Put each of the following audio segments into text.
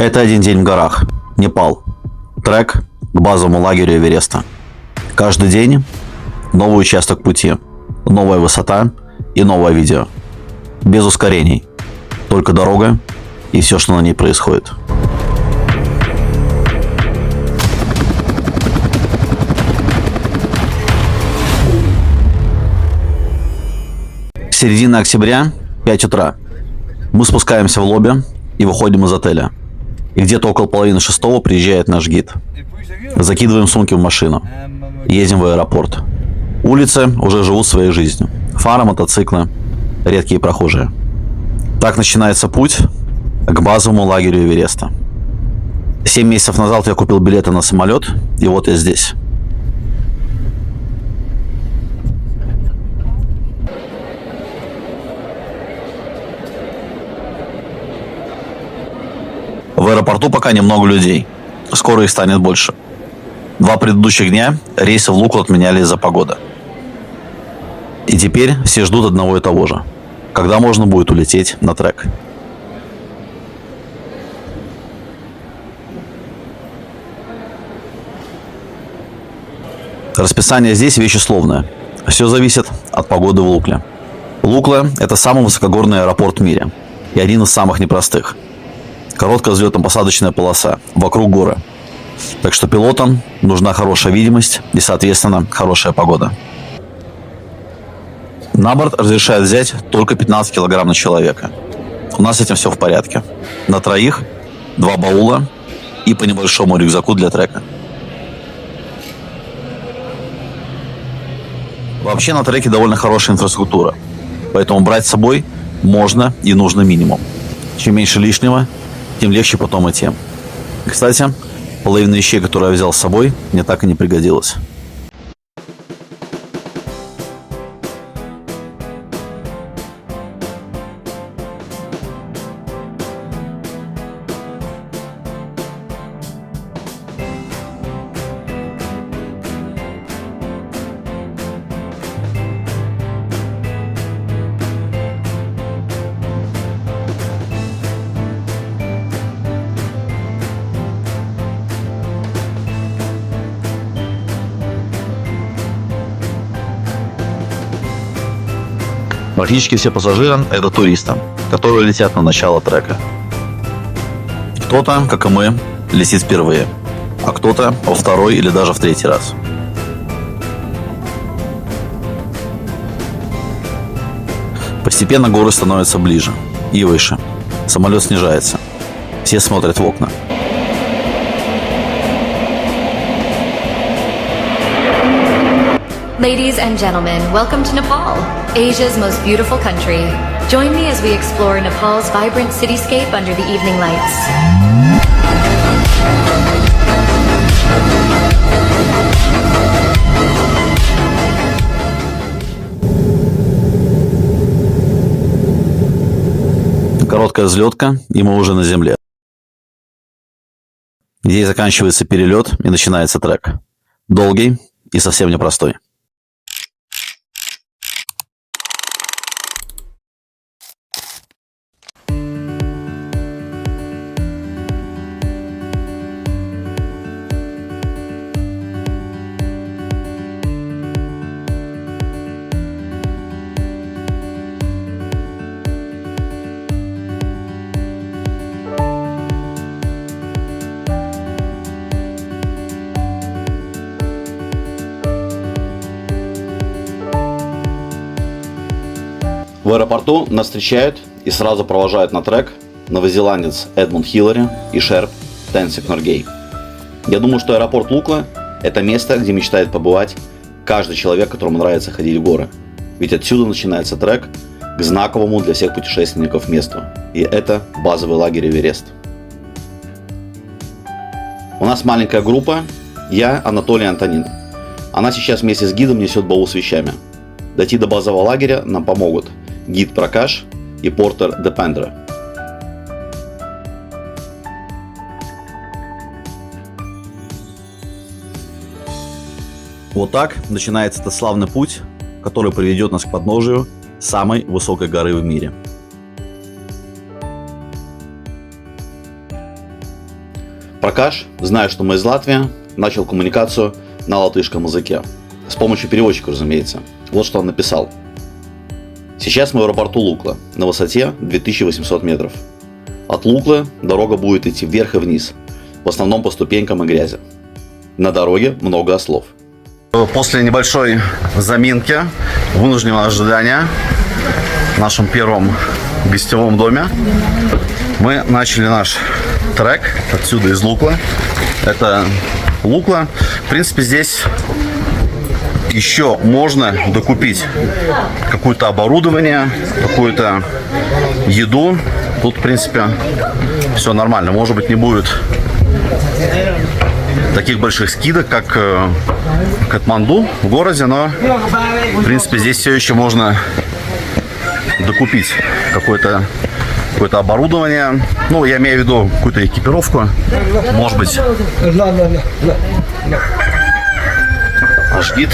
Это один день в горах. Непал. Трек к базовому лагерю Эвереста. Каждый день новый участок пути, новая высота и новое видео. Без ускорений. Только дорога и все, что на ней происходит. Середина октября, 5 утра. Мы спускаемся в лобби и выходим из отеля. И где-то около половины шестого приезжает наш гид. Закидываем сумки в машину. Едем в аэропорт. Улицы уже живут своей жизнью. Фары, мотоциклы, редкие прохожие. Так начинается путь к базовому лагерю Эвереста. 7 месяцев назад я купил билеты на самолет, и вот я здесь. В аэропорту пока немного людей. Скоро их станет больше. 2 предыдущих дня рейсы в Луклу отменяли из-за погоды. И теперь все ждут одного и того же. Когда можно будет улететь на трек. Расписание здесь вещь условная. Все зависит от погоды в Лукле. Лукла – это самый высокогорный аэропорт в мире. И один из самых непростых. Короткая взлетно-посадочная полоса. Вокруг горы. Так что пилотам нужна хорошая видимость и, соответственно, хорошая погода. На борт разрешают взять только 15 килограмм на человека. У нас с этим все в порядке. На троих 2 баула и по небольшому рюкзаку для трека. Вообще на треке довольно хорошая инфраструктура. Поэтому брать с собой можно и нужно минимум. Чем меньше лишнего, тем легче потом идти. Кстати, половина вещей, которые я взял с собой, мне так и не пригодилась. Практически все пассажиры – это туристы, которые летят на начало трека. Кто-то, как и мы, летит впервые, а кто-то во второй или даже в третий раз. Постепенно горы становятся ближе и выше. Самолет снижается. Все смотрят в окна. Ladies and gentlemen, welcome to Nepal, Asia's most beautiful country. Join me as we explore Nepal's vibrant cityscape under the evening lights. Короткая взлетка, и мы уже на земле. Здесь заканчивается перелет и начинается трек. Долгий и совсем непростой. В аэропорту нас встречают и сразу провожают на трек новозеландец Эдмунд Хиллари и шерп Тенсик Норгей. Я думаю, что аэропорт Лукла – это место, где мечтает побывать каждый человек, которому нравится ходить в горы. Ведь отсюда начинается трек к знаковому для всех путешественников месту. И это базовый лагерь Эверест. У нас маленькая группа. Я Анатолий Антонин. Она сейчас вместе с гидом несет баул с вещами. Дойти до базового лагеря нам помогут гид Пракаш и портер Депендра. Вот так начинается этот славный путь, который приведет нас к подножию самой высокой горы в мире. Прокаш, зная, что мы из Латвии, начал коммуникацию на латышском языке. С помощью переводчика, разумеется. Вот что он написал. Сейчас мы в аэропорту Лукла, на высоте 2800 метров. От Луклы дорога будет идти вверх и вниз, в основном по ступенькам и грязи. На дороге много ослов. После небольшой заминки, вынужденного ожидания в нашем первом гостевом доме, мы начали наш трек отсюда из Луклы. Это Лукла. В принципе, здесь еще можно докупить какое-то оборудование, какую-то еду. Тут, в принципе, все нормально. Может быть, не будет таких больших скидок, как в Катманду, в городе, но, в принципе, здесь все еще можно докупить какое-то оборудование. Ну, я имею в виду какую-то экипировку. Может быть, ашгит,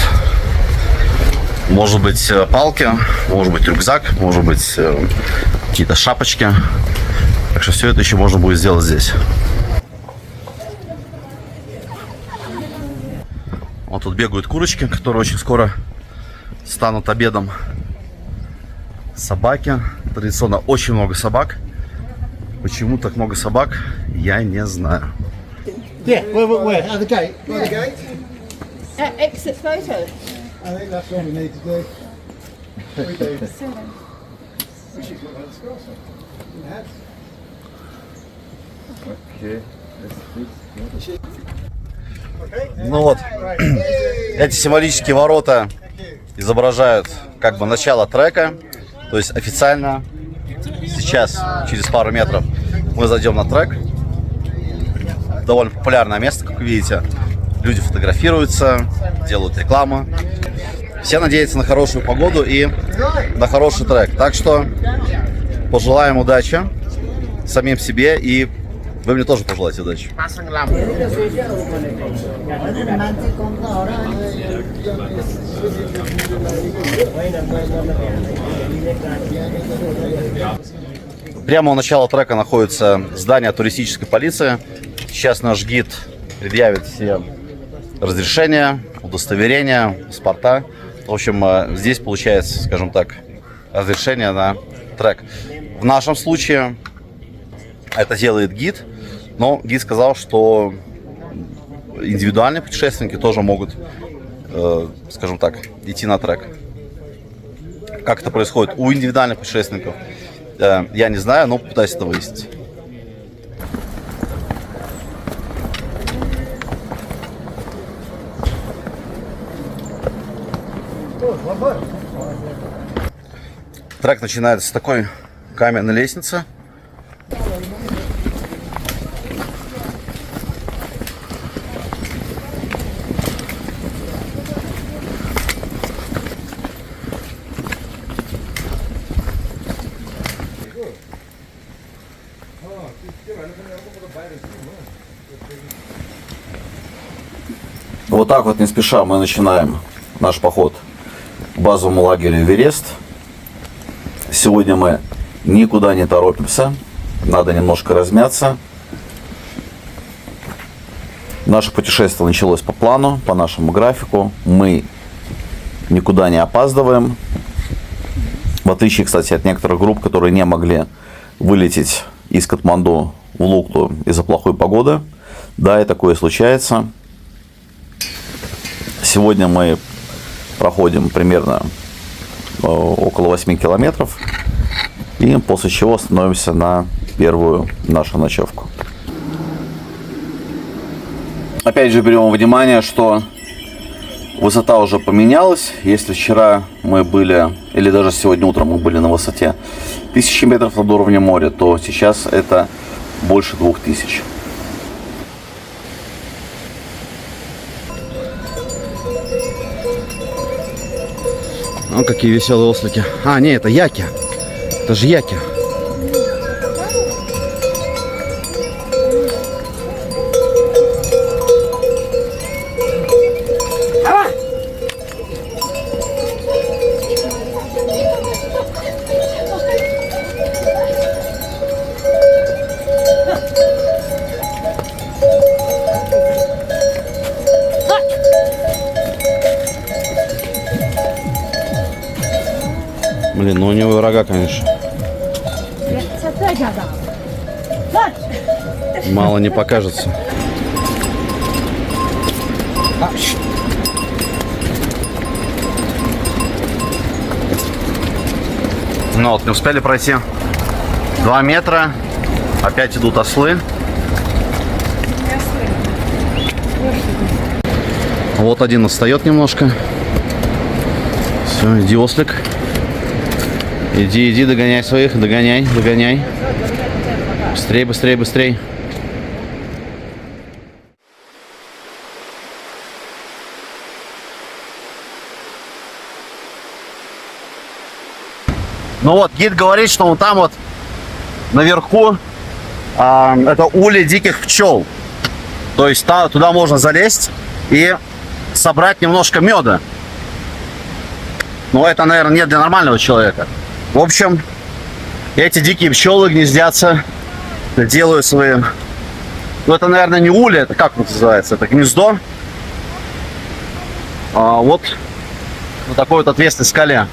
может быть, палки, может быть, рюкзак, может быть, какие-то шапочки. Так что все это еще можно будет сделать здесь. Вот тут бегают курочки, которые очень скоро станут обедом. Собаки. Традиционно очень много собак. Почему так много собак, я не знаю. Yeah, where? At the gate. By the gate. Exit photo. I think that's what we need to do. We do. Ну вот, эти символические ворота изображают как бы начало трека. То есть официально сейчас, через пару метров, мы зайдем на трек. Довольно популярное место, как вы видите. Люди фотографируются, делают рекламу. Все надеются на хорошую погоду и на хороший трек. Так что пожелаем удачи самим себе, и вы мне тоже пожелаете удачи. Прямо у начала трека находится здание туристической полиции. Сейчас наш гид предъявит все разрешения, удостоверения, паспорта. В общем, здесь получается, скажем так, разрешение на трек. В нашем случае это делает гид, но гид сказал, что индивидуальные путешественники тоже могут, скажем так, идти на трек. Как это происходит у индивидуальных путешественников, я не знаю, но попытаюсь это выяснить. Трек начинается с такой каменной лестницы. Вот так вот, не спеша, мы начинаем наш поход к базовому лагерю Эверест. Сегодня мы никуда не торопимся, надо немножко размяться. Наше путешествие началось по плану, по нашему графику. Мы никуда не опаздываем. В отличие, кстати, от некоторых групп, которые не могли вылететь из Катманду в Луклу из-за плохой погоды. Да, и такое случается. Сегодня мы проходим примерно около 8 километров. И после чего остановимся на первую нашу ночевку. Опять же берем во внимание, что высота уже поменялась. Если вчера мы были, или даже сегодня утром мы были на высоте 1000 метров над уровнем моря, то сейчас это больше 2000. Ну, какие веселые ослики. А, не, это яки. Это же яки. Блин, ну у него рога, конечно. Мало не покажется. Ну вот, не успели пройти 2 метра. Опять идут ослы. Вот один отстает немножко. Все, иди, ослик. Иди, иди, догоняй своих, догоняй, догоняй. Быстрей, быстрей, быстрей. Ну вот, гид говорит, что вот там вот наверху это улей диких пчел. То есть туда можно залезть и собрать немножко меда. Но это, наверное, не для нормального человека. В общем, эти дикие пчелы гнездятся, делают свои... Ну, это, наверное, не улей, это как это называется? Это гнездо. Вот на такой вот отвесной скале.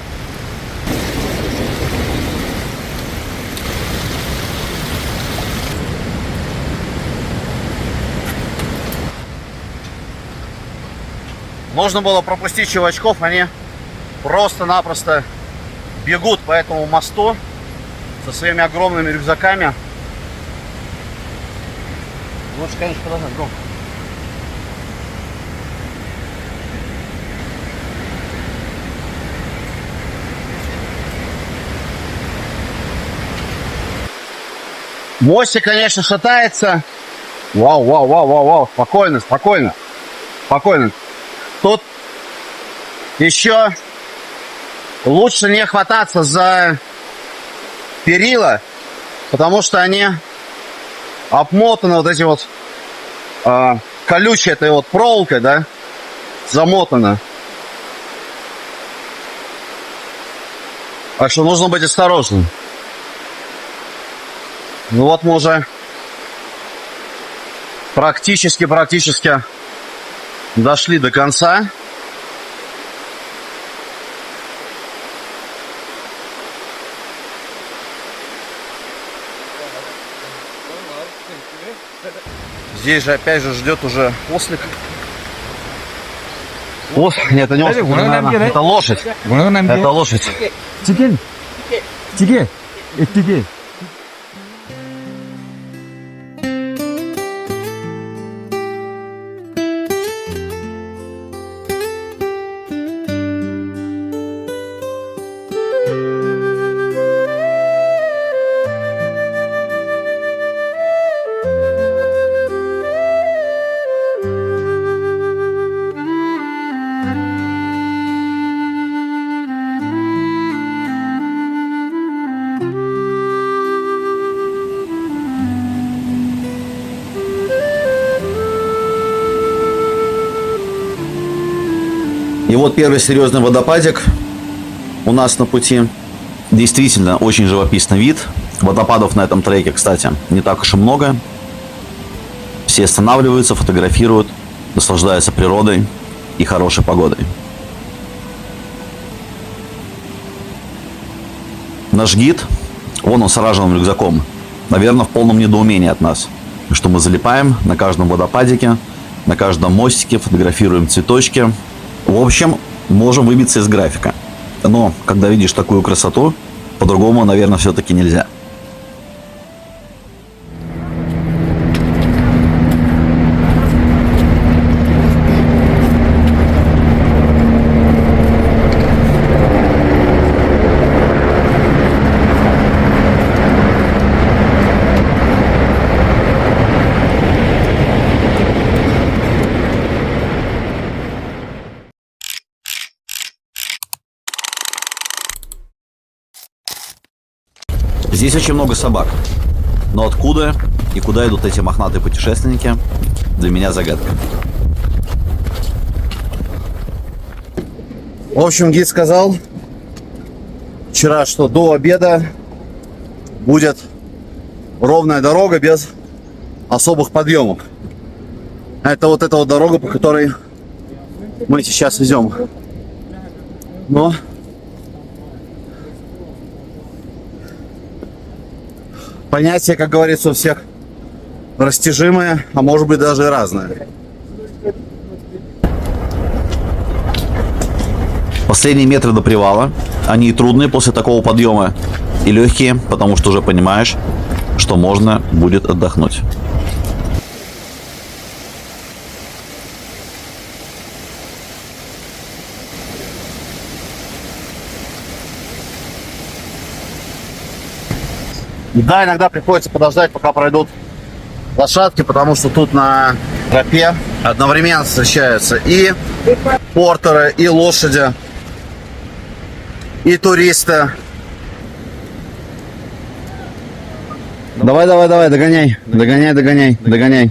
Можно было пропустить чувачков, они просто-напросто бегут по этому мосту со своими огромными рюкзаками. Лучше, конечно, продолжать громко. Мостик, конечно, шатается. Вау, вау, вау, вау, вау. Спокойно, спокойно. Спокойно. Тут еще лучше не хвататься за перила, потому что они обмотаны вот эти вот колючей этой вот проволокой, да, замотаны. Так что нужно быть осторожным. Ну вот мы уже практически дошли до конца. Здесь же опять же ждет уже ослик. Нет, это не ослик, наверное, это лошадь. Это лошадь. И вот первый серьезный водопадик у нас на пути. Действительно, очень живописный вид. Водопадов на этом треке, кстати, не так уж и много. Все останавливаются, фотографируют, наслаждаются природой и хорошей погодой. Наш гид, вон он с оранжевым рюкзаком, наверное, в полном недоумении от нас, что мы залипаем на каждом водопадике, на каждом мостике, фотографируем цветочки. В общем, можем выбиться из графика. Но, когда видишь такую красоту, по-другому, наверное, все-таки нельзя. Здесь очень много собак. Но откуда и куда идут эти мохнатые путешественники, для меня загадка. В общем, гид сказал вчера, что до обеда будет ровная дорога без особых подъемов. Это вот эта вот дорога, по которой мы сейчас идем. Но Понятия, как говорится, у всех растяжимые, а может быть даже и разные. Последние метры до привала, они и трудные после такого подъема, и легкие, потому что уже понимаешь, что можно будет отдохнуть. Да, иногда приходится подождать, пока пройдут лошадки, потому что тут на тропе одновременно встречаются и портеры, и лошади, и туристы. Давай, давай, давай, догоняй, догоняй, догоняй, догоняй.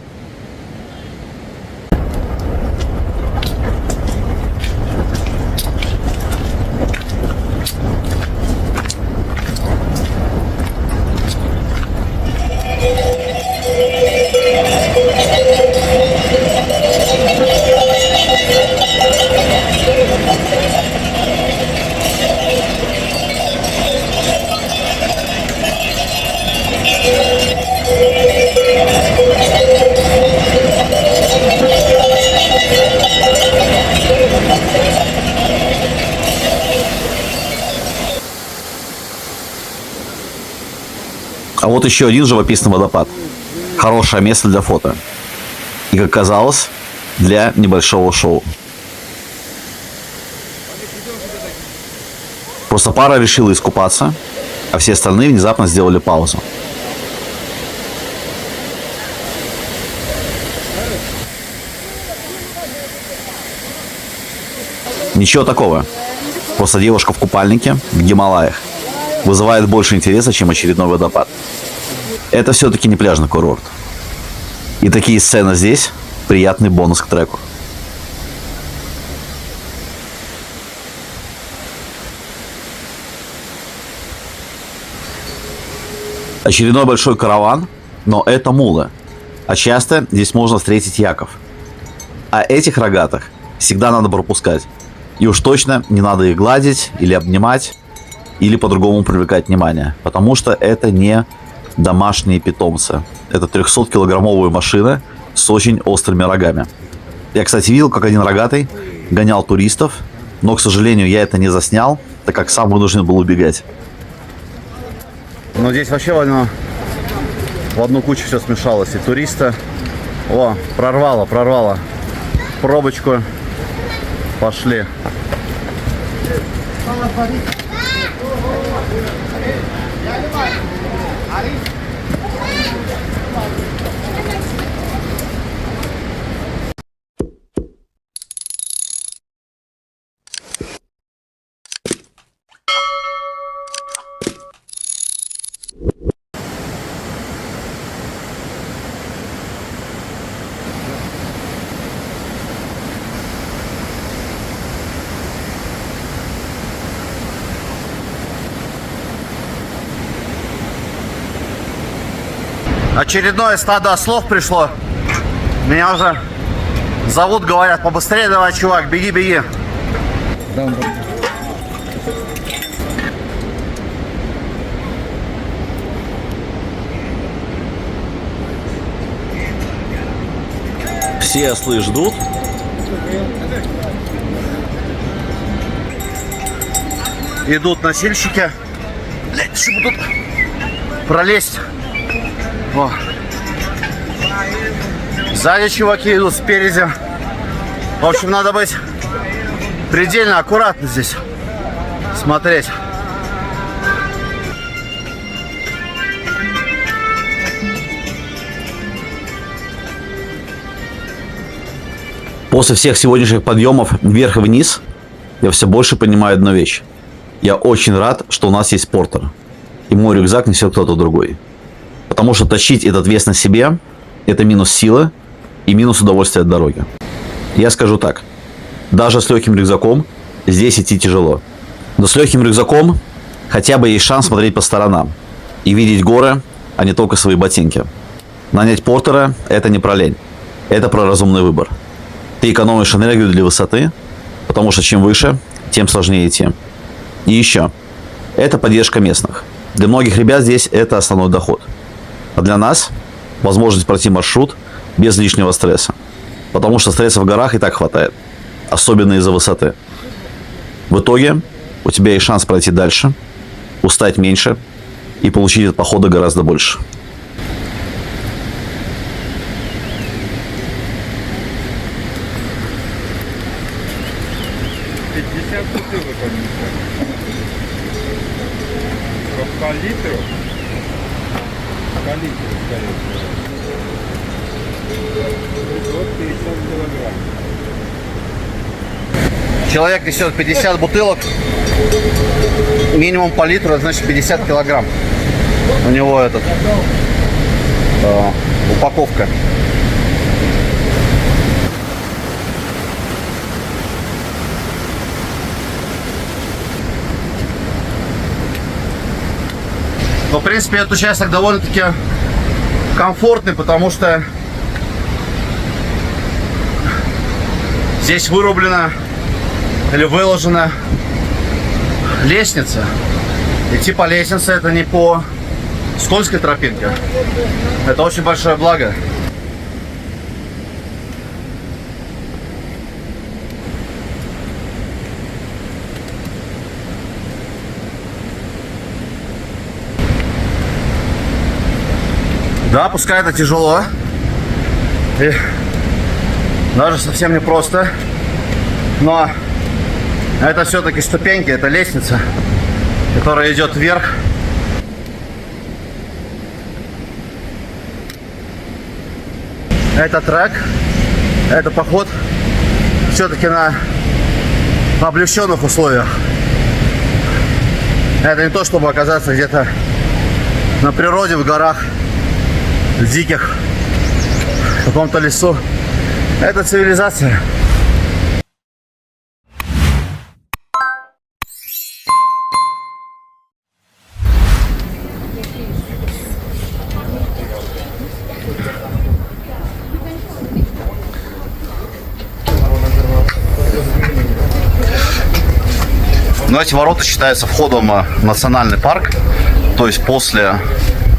А вот еще один живописный водопад. Хорошее место для фото. И, как казалось, для небольшого шоу. Просто пара решила искупаться, а все остальные внезапно сделали паузу. Ничего такого. Просто девушка в купальнике в Гималаях вызывает больше интереса, чем очередной водопад. Это все-таки не пляжный курорт. И такие сцены здесь – приятный бонус к треку. Очередной большой караван, но это мулы. А часто здесь можно встретить яков. А этих рогатых всегда надо пропускать. И уж точно не надо их гладить или обнимать, или по-другому привлекать внимание. Потому что это не домашние питомцы. Это 300-килограммовые машины с очень острыми рогами. Я, кстати, видел, как один рогатый гонял туристов, но, к сожалению, я это не заснял, так как сам вынужден был убегать. Но здесь вообще в одну кучу все смешалось. И туристы. О, прорвало. Пробочку. Пошли. Очередное стадо ослов пришло. Меня уже зовут, говорят, побыстрее давай, чувак, беги. Все ослы ждут. Идут носильщики. Блять, чтобы тут пролезть. О. Сзади чуваки идут, спереди. В общем, надо быть предельно аккуратно здесь смотреть. После всех сегодняшних подъемов вверх и вниз, я все больше понимаю одну вещь. Я очень рад, что у нас есть портер. И мой рюкзак несет кто-то другой. Потому что тащить этот вес на себе – это минус силы и минус удовольствия от дороги. Я скажу так. Даже с легким рюкзаком здесь идти тяжело. Но с легким рюкзаком хотя бы есть шанс смотреть по сторонам и видеть горы, а не только свои ботинки. Нанять портера – это не про лень. Это про разумный выбор. Ты экономишь энергию для высоты, потому что чем выше, тем сложнее идти. И еще. Это поддержка местных. Для многих ребят здесь это основной доход. А для нас возможность пройти маршрут без лишнего стресса. Потому что стресса в горах и так хватает. Особенно из-за высоты. В итоге у тебя есть шанс пройти дальше, устать меньше и получить от похода гораздо больше. Бутылок по литру? По литру, скорее всего. Вот 50 килограмм. Человек несет 50 бутылок, минимум по литру, значит 50 килограмм. У него упаковка. Но, в принципе, этот участок довольно-таки комфортный, потому что здесь вырублена или выложена лестница. Идти по лестнице — это не по скользкой тропинке. Это очень большое благо. Да, пускай это тяжело. И даже совсем непросто. Но это все-таки ступеньки, это лестница, которая идет вверх. Это трек, это поход все-таки на облегченных условиях. Это не то, чтобы оказаться где-то на природе, в горах, в диких, в каком-то лесу. Это цивилизация. Но эти ворота считаются входом в национальный парк. То есть после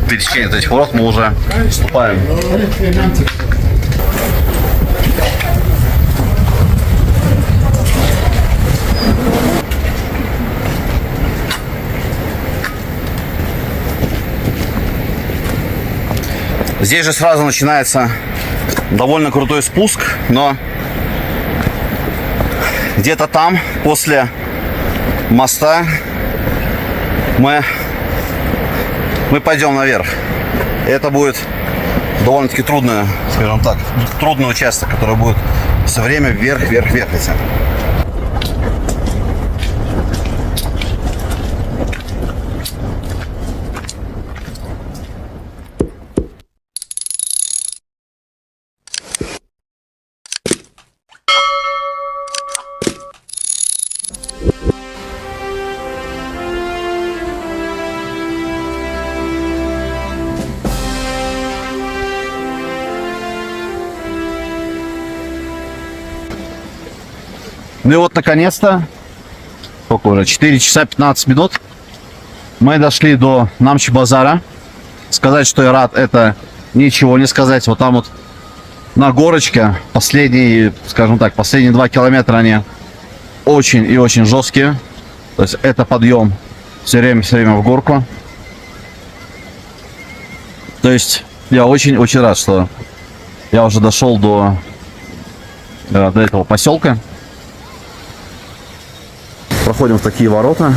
пересечения этих ворот мы уже вступаем. Здесь же сразу начинается довольно крутой спуск, но где-то там, после моста, мы пойдем наверх. И это будет довольно-таки трудный, скажем так, трудный участок, который будет все время вверх идти. Ну и вот, наконец-то, сколько уже, 4 часа 15 минут, мы дошли до Намчи-базара. Сказать, что я рад, это ничего не сказать. Вот там вот на горочке последние, скажем так, последние 2 километра они очень и очень жесткие. То есть это подъем все время в горку. То есть я очень рад, что я уже дошел до этого поселка. Проходим в такие ворота.